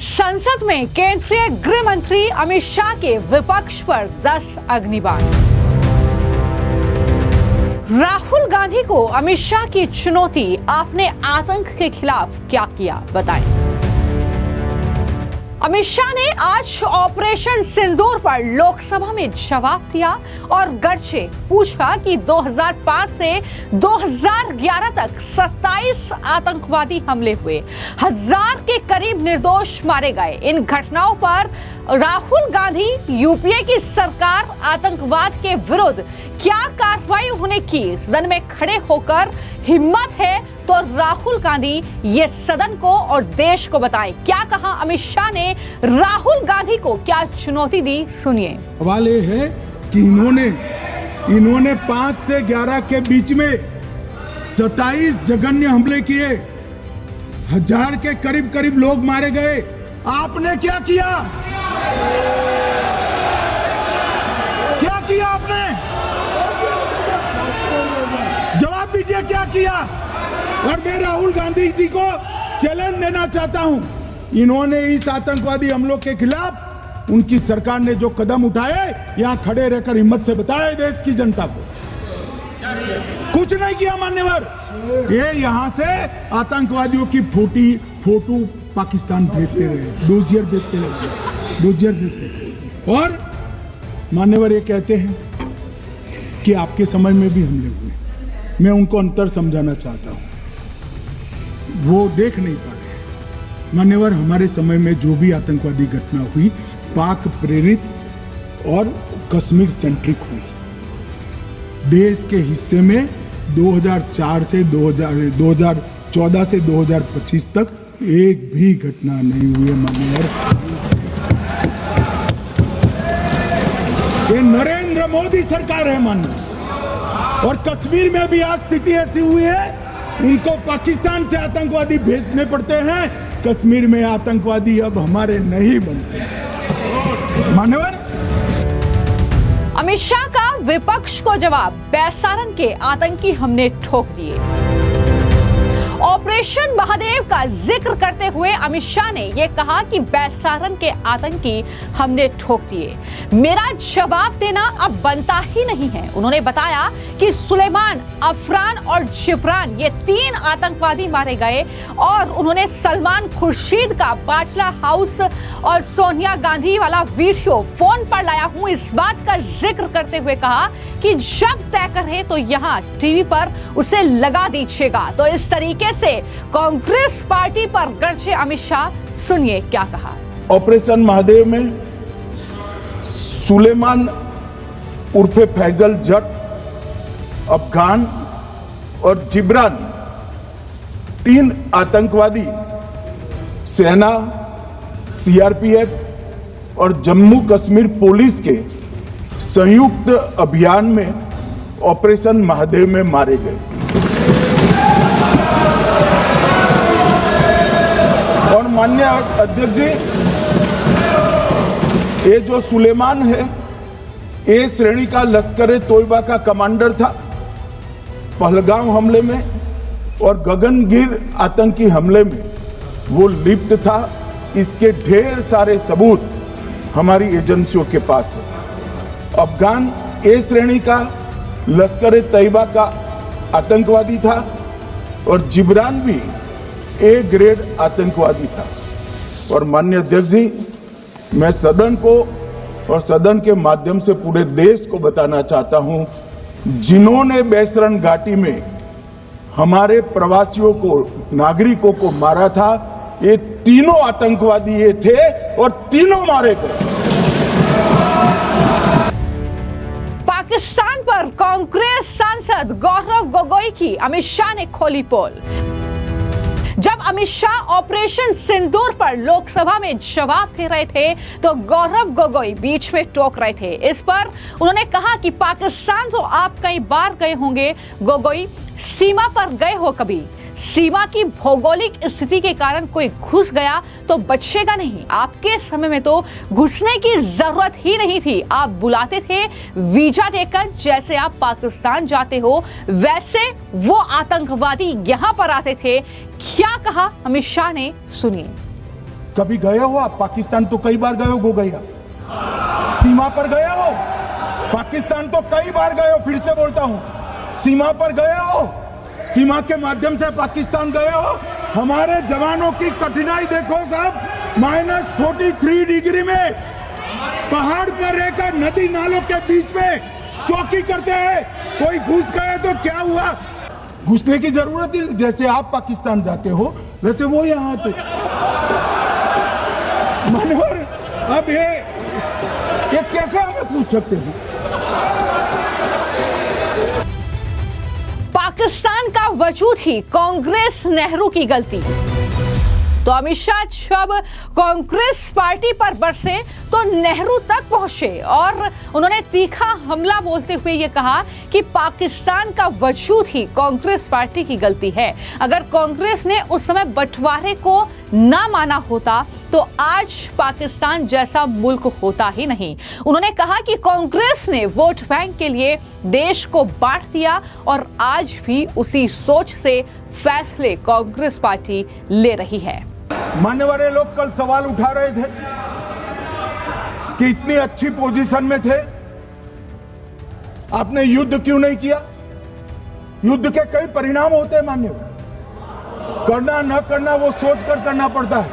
संसद में केंद्रीय गृह मंत्री अमित शाह के विपक्ष पर 10 अग्निबाण। राहुल गांधी को अमित शाह की चुनौती, आपने आतंक के खिलाफ क्या किया बताएं। अमित शाह ने आज ऑपरेशन सिंदूर पर लोकसभा में जवाब दिया और गरजे पूछा कि 2005 से 2011 तक 27 आतंकवादी हमले हुए, 1000 के करीब निर्दोष मारे गए। इन घटनाओं पर राहुल गांधी, यूपीए की सरकार आतंकवाद के विरुद्ध क्या कार्रवाई उन्होंने की, सदन में खड़े होकर हिम्मत है तो राहुल गांधी ये सदन को और देश को बताएं। क्या कहा अमित शाह ने, राहुल गांधी को क्या चुनौती दी, सुनिए। सवाल ये है कि इन्होंने 5 से 11 के बीच में 27 जघन्य हमले किए, 1000 के करीब लोग मारे गए। आपने क्या किया? क्या किया आपने? जवाब दीजिए, क्या किया? और मैं राहुल गांधी जी को चैलेंज देना चाहता हूं, इन्होंने इस आतंकवादी हमलों के खिलाफ उनकी सरकार ने जो कदम उठाए, यहां खड़े रहकर हिम्मत से बताए देश की जनता को। कुछ नहीं किया मान्यवर। ये यहां से आतंकवादियों की फोटो पाकिस्तान भेजते रहे, डोजियर भेजते रहे। और मान्यवर ये कहते हैं कि आपके समय में भी हमले हुए। मैं उनको अंतर समझाना चाहता हूं, वो देख नहीं पा रहे। मान्यवर, हमारे समय में जो भी आतंकवादी घटना हुई, पाक प्रेरित और कश्मीर सेंट्रिक हुई। देश के हिस्से में 2004 से 2014 से 2025 तक एक भी घटना नहीं हुई है मान्यवर। ये नरेंद्र मोदी सरकार है मान्यवर। और कश्मीर में भी आज स्थिति ऐसी हुई है, उनको पाकिस्तान से आतंकवादी भेजने पड़ते हैं। कश्मीर में आतंकवादी अब हमारे नहीं बनते मान्यवर। अमित शाह का विपक्ष को जवाब, बैसारन के आतंकी हमने ठोक दिए। ऑपरेशन महादेव का जिक्र करते हुए अमित शाह ने यह कहा कि बैसारन के आतंकी हमने ठोक दिए। मेरा जवाब देना अब बनता ही नहीं है। उन्होंने बताया कि सुलेमान, अफरान और जिब्रान, ये 3 आतंकवादी मारे गए। और उन्होंने सलमान खुर्शीद का बाचला हाउस और सोनिया गांधी वाला वीडियो फोन पर लाया हूं, इस बात का जिक्र करते हुए कहा कि जब तय करे तो यहाँ टीवी पर उसे लगा दीजिएगा। तो इस तरीके से कांग्रेस पार्टी पर गरजे अमित शाह, सुनिए क्या कहा। ऑपरेशन महादेव में सुलेमान उर्फे फैजल जट, अफगान और जिब्रान, 3 आतंकवादी सेना, सीआरपीएफ और जम्मू कश्मीर पुलिस के संयुक्त अभियान में ऑपरेशन महादेव में मारे गए। और माननीय अध्यक्ष जी, ये जो सुलेमान है, ए श्रेणी का लश्कर तोयबा का कमांडर था पहलगाम हमले में, और गगनगिर आतंकी हमले में वो लिप्त था। इसके ढेर सारे सबूत हमारी एजेंसियों के पास है। अफगान ए श्रेणी का लश्कर तैयबा का आतंकवादी था और जिब्रान भी ए ग्रेड आतंकवादी था। और माननीय अध्यक्ष जी, मैं सदन को और सदन के माध्यम से पूरे देश को बताना चाहता हूं, जिन्होंने बैसरन घाटी में हमारे प्रवासियों को, नागरिकों को मारा था, ये तीनों आतंकवादी ये थे और तीनों मारे गए। पाकिस्तान पर कांग्रेस सांसद गौरव गोगोई की अमित शाह ने खोली पोल। जब अमित शाह ऑपरेशन सिंदूर पर लोकसभा में जवाब दे रहे थे तो गौरव गोगोई बीच में टोक रहे थे। इस पर उन्होंने कहा कि पाकिस्तान तो आप कई बार गए होंगे गोगोई, सीमा पर गए हो कभी? सीमा की भौगोलिक स्थिति के कारण कोई घुस गया तो बचेगा नहीं। आपके समय में तो घुसने की जरूरत ही नहीं थी, आप बुलाते थे वीजा देकर। जैसे आप पाकिस्तान जाते हो वैसे वो आतंकवादी यहां पर आते थे। क्या कहा अमित शाह ने, सुनिए। कभी गए हो आप पाकिस्तान? तो कई बार गए हो गोगैया, सीमा पर गए हो? पाकिस्तान तो कई बार गए हो, फिर से बोलता हूं, सीमा पर गए हो? सीमा के माध्यम से पाकिस्तान गए हो? हमारे जवानों की कठिनाई देखो साहब, -43 डिग्री में पहाड़ पर रहकर नदी नालों के बीच में चौकी करते हैं। कोई घुस गए तो क्या हुआ? घुसने की जरूरत ही, जैसे आप पाकिस्तान जाते हो वैसे वो यहाँ आते। मनोहर, अब ये कैसे हमें पूछ सकते हैं? पाकिस्तान का वजूद ही कांग्रेस नेहरू की गलती। तो अमित शाह जब कांग्रेस पार्टी पर बरसे तो नेहरू तक पहुंचे और उन्होंने तीखा हमला बोलते हुए ये कहा कि पाकिस्तान का वजूद ही कांग्रेस पार्टी की गलती है। अगर कांग्रेस ने उस समय बंटवारे को ना माना होता तो आज पाकिस्तान जैसा मुल्क होता ही नहीं। उन्होंने कहा कि कांग्रेस ने वोट बैंक के लिए देश को बांट दिया और आज भी उसी सोच से फैसले कांग्रेस पार्टी ले रही है। मान्यवर लोग कल सवाल उठा रहे थे कि इतनी अच्छी पोजीशन में थे, आपने युद्ध क्यों नहीं किया? युद्ध के कई परिणाम होते हैं मान्यवर, करना न करना वो सोचकर करना पड़ता है।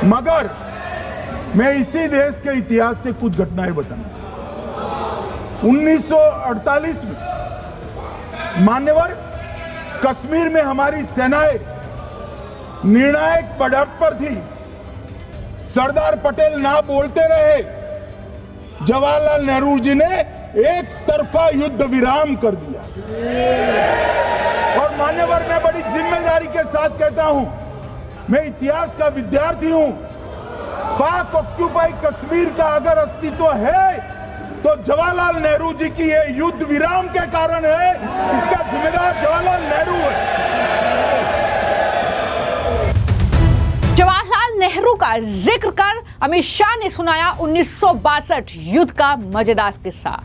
मगर मैं इसी देश के इतिहास से कुछ घटनाएं बताऊंगा। 1948 में मान्यवर कश्मीर में हमारी सेनाएं निर्णायक बढ़त पर थी। सरदार पटेल ना बोलते रहे, जवाहरलाल नेहरू जी ने एक तरफा युद्ध विराम कर दिया। और मान्यवर मैं बड़ी जिम्मेदारी के साथ कहता हूं, मैं इतिहास का विद्यार्थी हूं, पाक ऑक्यूपाई कश्मीर का अगर अस्तित्व है तो जवाहरलाल नेहरू जी की ये युद्ध विराम के कारण है। इसका जिम्मेदार जवाहरलाल नेहरू है। जवाहरलाल नेहरू का जिक्र कर अमित शाह ने सुनाया 1962 युद्ध का मजेदार किस्सा।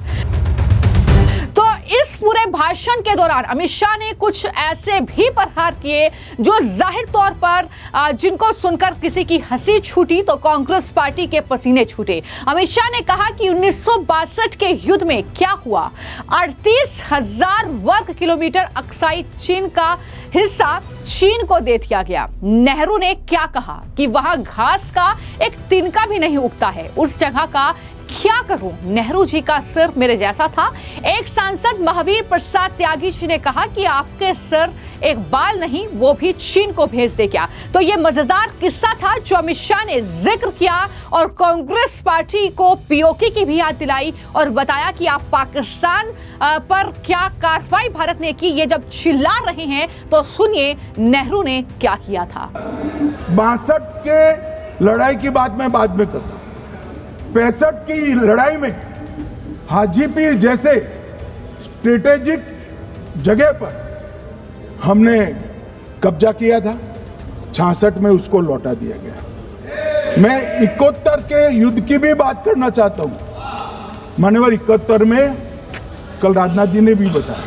तो इस पूरे भाषण के दौरान अमित शाह ने कुछ ऐसे भी प्रहार किए जो जाहिर तौर पर जिनको सुनकर किसी की हंसी छूटी तो कांग्रेस पार्टी के पसीने छूटे। अमित शाह ने कहा कि 1962 के युद्ध में क्या हुआ, 38,000 वर्ग किलोमीटर अक्साई चीन का हिस्सा चीन को दे दिया गया। नेहरू ने क्या कहा कि वहां घास का एक तिनका भी नहीं उगता है, उस जगह का क्या करूं? नेहरू जी का सिर मेरे जैसा था। एक सांसद महावीर प्रसाद त्यागी जी ने कहा कि आपके सिर एक बाल नहीं, वो भी चीन को भेज दे क्या? तो ये मजेदार किस्सा था जो अमित शाह ने जिक्र किया और कांग्रेस पार्टी को पीओके की भी याद दिलाई और बताया कि आप पाकिस्तान पर क्या कार्रवाई भारत ने की। ये जब चिल्ला रहे हैं तो सुनिए नेहरू ने क्या किया था। 62 के लड़ाई की बात मैं बाद में करता हूं। 65 की लड़ाई में हाजीपीर जैसे स्ट्रेटेजिक जगह पर हमने कब्जा किया था, 66 में उसको लौटा दिया गया। मैं 71 के युद्ध की भी बात करना चाहता हूं। मान्यवर 71 में कल राजनाथ जी ने भी बताया,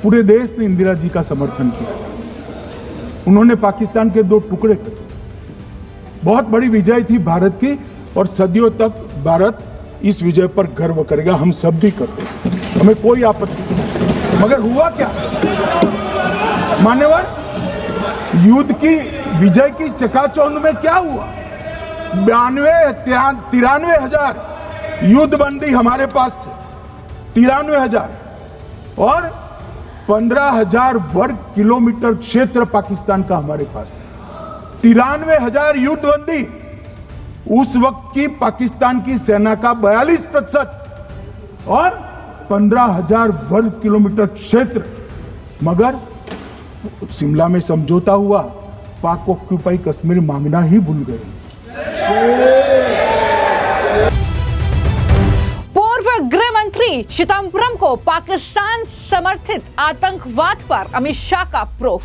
पूरे देश ने इंदिरा जी का समर्थन किया। उन्होंने पाकिस्तान के 2 टुकड़े करे। बहुत बड़ी विजय थी भारत की और सदियों तक भारत इस विजय पर गर्व करेगा। हम सब भी करते हैं, हमें कोई आपत्ति नहीं। मगर हुआ क्या मान्यवर, युद्ध की विजय की चकाचौंध में क्या हुआ? 93 हजार युद्धबंदी हमारे पास थे, 93,000 और 15,000 वर्ग किलोमीटर क्षेत्र पाकिस्तान का हमारे पास था। 93,000 युद्धबंदी, उस वक्त की पाकिस्तान की सेना का 42% और 15,000 वर्ग किलोमीटर क्षेत्र। मगर शिमला में समझौता हुआ, पाक ऑक्यूपाई कश्मीर मांगना ही भूल गए। पूर्व गृह मंत्री चिदंबरम को पाकिस्तान समर्थित आतंकवाद पर अमित शाह का प्रूफ।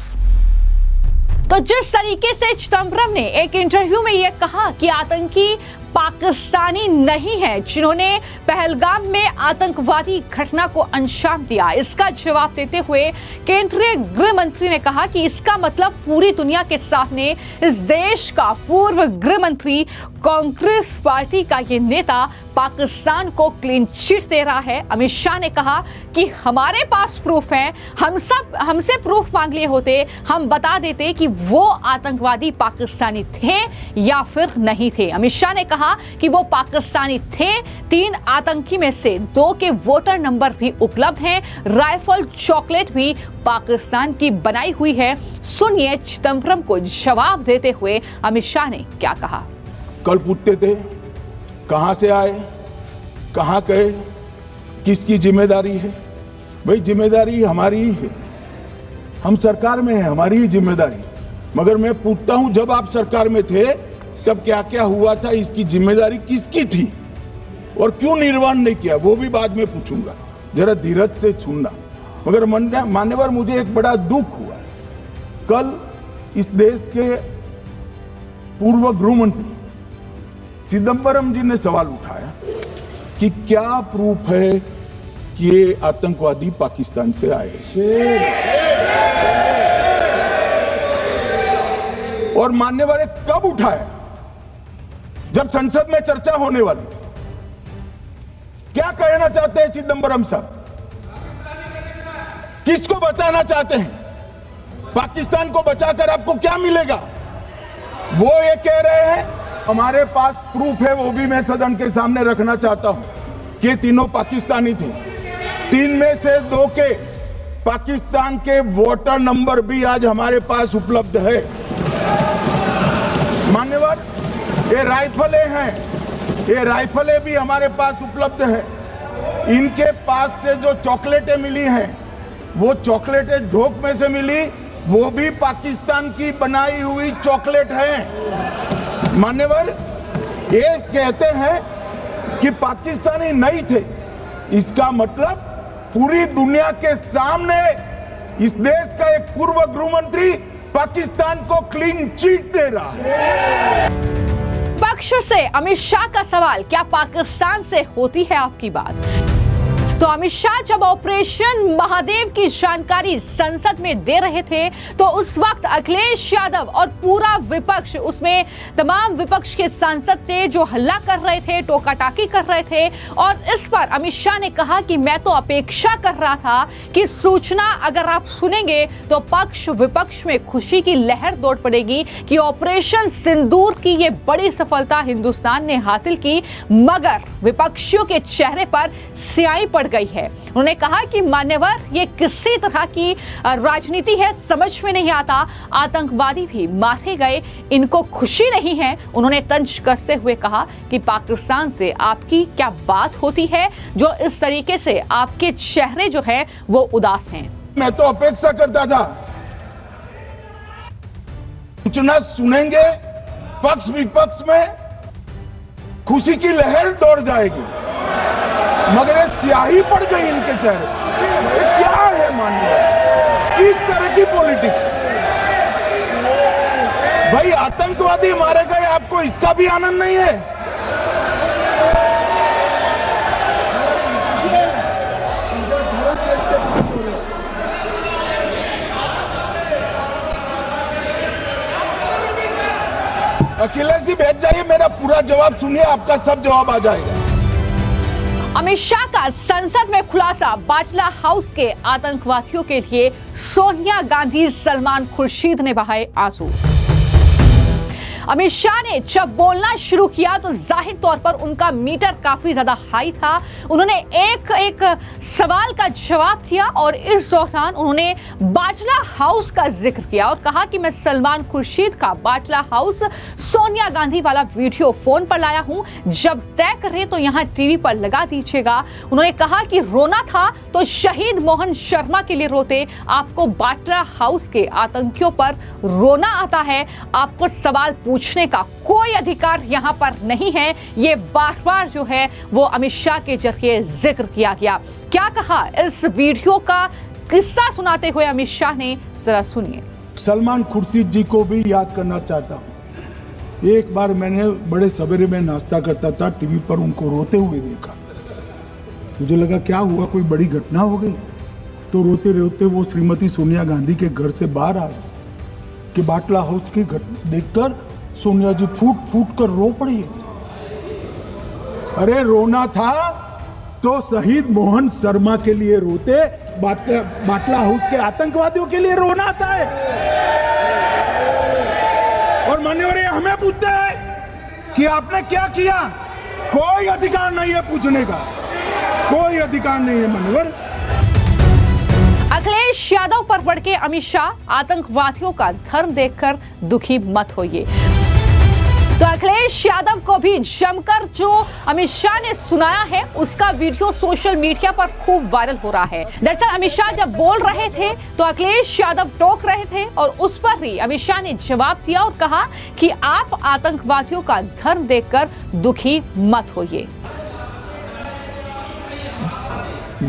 तो जिस तरीके से चिदंबरम ने एक इंटरव्यू में यह कहा कि आतंकी पाकिस्तानी नहीं है जिन्होंने पहलगाम में आतंकवादी घटना को अंजाम दिया। इसका जवाब देते हुए केंद्रीय गृह मंत्री ने कहा कि इसका मतलब पूरी दुनिया के सामने इस देश का पूर्व गृह मंत्री कांग्रेस पार्टी का ये नेता पाकिस्तान को क्लीन चिट दे रहा है। अमित शाह ने कहा कि हमारे पास प्रूफ है, हमसे प्रूफ मांग लिए होते, हम बता देते कि वो आतंकवादी पाकिस्तानी थे या फिर नहीं थे। अमित शाह ने कहा कि वो पाकिस्तानी थे। 3 आतंकी में से 2 के वोटर नंबर भी उपलब्ध हैं। राइफल चॉकलेट भी पाकिस्तान की बनाई हुई है। सुनिए चिदंबरम को जवाब देते हुए अमित शाह ने क्या कहा। कल पूछते थे कहां से आए, कहां गए, किसकी जिम्मेदारी है। भाई जिम्मेदारी हमारी ही है, हम सरकार में है, हमारी ही जिम्मेदारी। मगर मैं पूछता हूं जब आप सरकार में थे तब क्या क्या हुआ था, इसकी जिम्मेदारी किसकी थी और क्यों निर्वहन नहीं किया, वो भी बाद में पूछूंगा। जरा धीरज से सुनना। मगर मान्यवर मुझे एक बड़ा दुख हुआ। कल इस देश के पूर्व गृह मंत्री चिदंबरम जी ने सवाल उठाया कि क्या प्रूफ है कि ये आतंकवादी पाकिस्तान से आए। और मान्यवर कब उठाया, जब संसद में चर्चा होने वाली। क्या कहना चाहते हैं चिदंबरम साहब, किसको बचाना चाहते हैं, पाकिस्तान को बचाकर आपको क्या मिलेगा। वो ये कह रहे हैं हमारे पास प्रूफ है, वो भी मैं सदन के सामने रखना चाहता हूं कि तीनों पाकिस्तानी थे। 3 में से 2 के पाकिस्तान के वोटर नंबर भी आज हमारे पास उपलब्ध है। मान्यवर ये राइफलें हैं, ये राइफलें भी हमारे पास उपलब्ध है। इनके पास से जो चॉकलेटें मिली हैं वो चॉकलेटें ढोक में से मिली, वो भी पाकिस्तान की बनाई हुई चॉकलेट है। मान्यवर ये कहते हैं कि पाकिस्तानी नहीं थे, इसका मतलब पूरी दुनिया के सामने इस देश का एक पूर्व गृह मंत्री पाकिस्तान को क्लीन चिट दे रहा है। पक्ष से अमित शाह का सवाल, क्या पाकिस्तान से होती है आपकी बात। तो अमित शाह जब ऑपरेशन महादेव की जानकारी संसद में दे रहे थे तो उस वक्त अखिलेश यादव और पूरा विपक्ष, उसमें तमाम विपक्ष के सांसद थे जो हल्ला कर रहे थे, टोकाटाकी कर रहे थे। और इस पर अमित शाह ने कहा कि मैं तो अपेक्षा कर रहा था कि सूचना अगर आप सुनेंगे तो पक्ष विपक्ष में खुशी की लहर दौड़ पड़ेगी कि ऑपरेशन सिंदूर की ये बड़ी सफलता हिंदुस्तान ने हासिल की। मगर विपक्षियों के चेहरे पर स्याही पड़ गई है। उन्होंने कहा कि मान्यवर ये किसी तरह की राजनीति है, समझ में नहीं आता। आतंकवादी भी मारे गए, इनको खुशी नहीं है। उन्होंने तंज कसते हुए कहा कि पाकिस्तान से आपकी क्या बात होती है जो इस तरीके से आपके चेहरे जो है वो उदास हैं। मैं तो अपेक्षा करता था सूचना सुनेंगे, पक्ष विपक्ष में खुशी की लहर दौड़ जाएगी, मगर ये स्याही पड़ गई इनके चेहरे। ये क्या है माननीय, किस तरह की पॉलिटिक्स। भाई आतंकवादी मारे गए, आपको इसका भी आनंद नहीं है। अखिलेश जी बैठ जाइए, मेरा पूरा जवाब सुनिए, आपका सब जवाब आ जाएगा। अमित शाह का संसद में खुलासा, बाजला हाउस के आतंकवादियों के लिए सोनिया गांधी, सलमान खुर्शीद ने बहाए आंसू। अमित शाह ने जब बोलना शुरू किया तो जाहिर तौर पर उनका मीटर काफी ज्यादा हाई था। उन्होंने एक एक सवाल का जवाब दिया और इस दौरान उन्होंने बाजला हाउस का जिक्र किया और कहा कि मैं सलमान खुर्शीद का बाजला हाउस सोनिया गांधी वाला वीडियो फोन पर लाया हूं, जब तय करें तो यहां टीवी पर लगा दीजिएगा। उन्होंने कहा कि रोना था तो शहीद मोहन शर्मा के लिए रोते, आपको बाजला हाउस के आतंकियों पर रोना आता है, आपको सवाल पूछने का कोई अधिकार यहां पर नहीं है। ये बार-बार जो है वो अमित शाह के जरिए जिक्र किया गया। क्या कहा इस वीडियो का किस्सा सुनाते हुए अमित शाह ने, जरा सुनिए। सलमान खुर्शीद जी को भी याद करना चाहता हूं। एक बार मैंने बड़े सवेरे में नाश्ता करता था, टीवी पर उनको रोते हुए देखा। मुझे लगा क्या हुआ, कोई बड़ी घटना हो गई। तो रोते रोते वो श्रीमती सोनिया गांधी के घर से बाहर आए कि बाटला हाउस की घटना देखकर सोनिया जी फूट फूट कर रो पड़ी। अरे रोना था तो शहीद मोहन शर्मा के लिए रोते, बाटला हाउस के आतंकवादियों के लिए रोना आता है। और मान्यवर हमें पूछते हैं कि आपने क्या किया। कोई अधिकार नहीं है पूछने का, कोई अधिकार नहीं है मान्यवर। अखिलेश यादव पर भड़के अमित शाह, आतंकवादियों का धर्म देखकर दुखी मत होइए। तो अखिलेश यादव को भी जमकर जो अमित शाह ने सुनाया है उसका वीडियो सोशल मीडिया पर खूब वायरल हो रहा है। दरअसल अमित शाह जब बोल रहे थे तो अखिलेश यादव टोक रहे थे और उस पर ही अमित शाह ने जवाब दिया और कहा कि आप आतंकवादियों का धर्म देखकर दुखी मत होइए।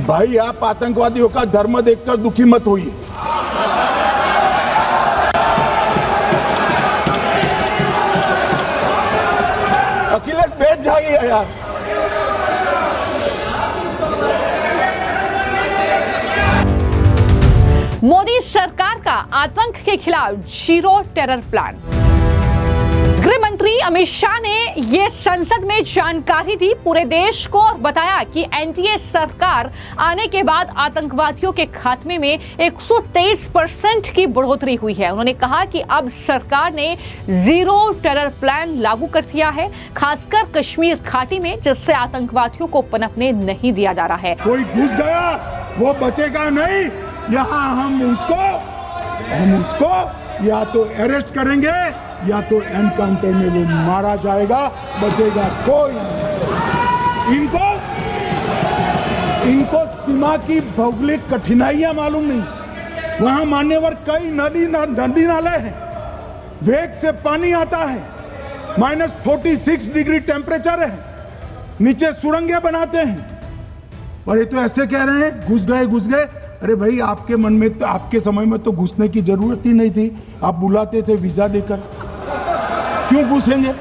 भाई आप आतंकवादियों का धर्म देखकर दुखी मत होइए। अखिलेश बैठ जाइए यार। मोदी सरकार का आतंक के खिलाफ जीरो टेरर प्लान। गृह मंत्री अमित शाह ने ये संसद में जानकारी दी पूरे देश को और बताया कि एनडीए सरकार आने के बाद आतंकवादियों के खात्मे में 123% की बढ़ोतरी हुई है। उन्होंने कहा कि अब सरकार ने जीरो टेरर प्लान लागू कर दिया है, खासकर कश्मीर घाटी में, जिससे आतंकवादियों को पनपने नहीं दिया जा रहा है। कोई घुस गया वो बचेगा नहीं। यहाँ हम उसको या तो अरेस्ट करेंगे या तो एनकाउंटर में वो मारा जाएगा, बचेगा कोई नहीं। इनको सीमा की भौगोलिक कठिनाइयां मालूम नहीं। वहां मान्यवर कई नदी नाले हैं, वेग से पानी आता है, -46 डिग्री टेम्परेचर है, नीचे सुरंगें बनाते हैं। और ये तो ऐसे कह रहे हैं घुस गए। अरे भाई आपके मन में तो, आपके समय में तो घुसने की जरूरत ही नहीं थी, आप बुलाते थे वीजा देकर, क्यों घुसेंगे।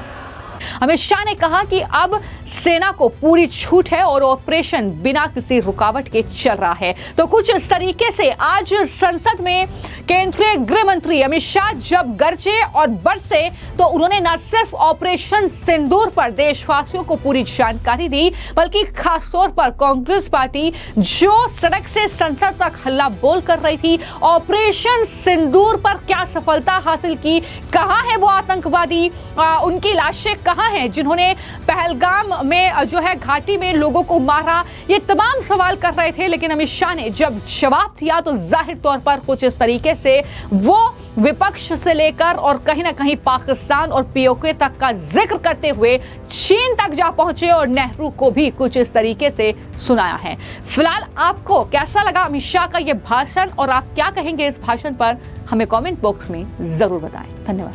अमित शाह ने कहा कि अब सेना को पूरी छूट है और ऑपरेशन बिना किसी रुकावट के चल रहा है। तो कुछ इस तरीके से आज संसद में केंद्रीय गृह मंत्री अमित शाह जब गरजे और बरसे तो उन्होंने न सिर्फ ऑपरेशन सिंदूर पर देशवासियों को पूरी जानकारी दी, बल्कि खासतौर पर कांग्रेस पार्टी जो सड़क से संसद तक हल्ला बोल कर रही थी, ऑपरेशन सिंदूर पर क्या सफलता हासिल की, कहां है वो आतंकवादी, उनकी लाशें कहां हैं जिन्होंने पहलगाम में जो है घाटी में लोगों को मारा, ये तमाम सवाल कर रहे थे। लेकिन अमित शाह ने जब जवाब दिया तो जाहिर तौर पर कुछ इस तरीके से वो विपक्ष से लेकर और कहीं ना कहीं पाकिस्तान और पीओके तक का जिक्र करते हुए चीन तक जा पहुंचे और नेहरू को भी कुछ इस तरीके से सुनाया है। फिलहाल आपको कैसा लगा अमित शाह का ये भाषण और आप क्या कहेंगे इस भाषण पर, हमें कमेंट बॉक्स में जरूर बताएं। धन्यवाद।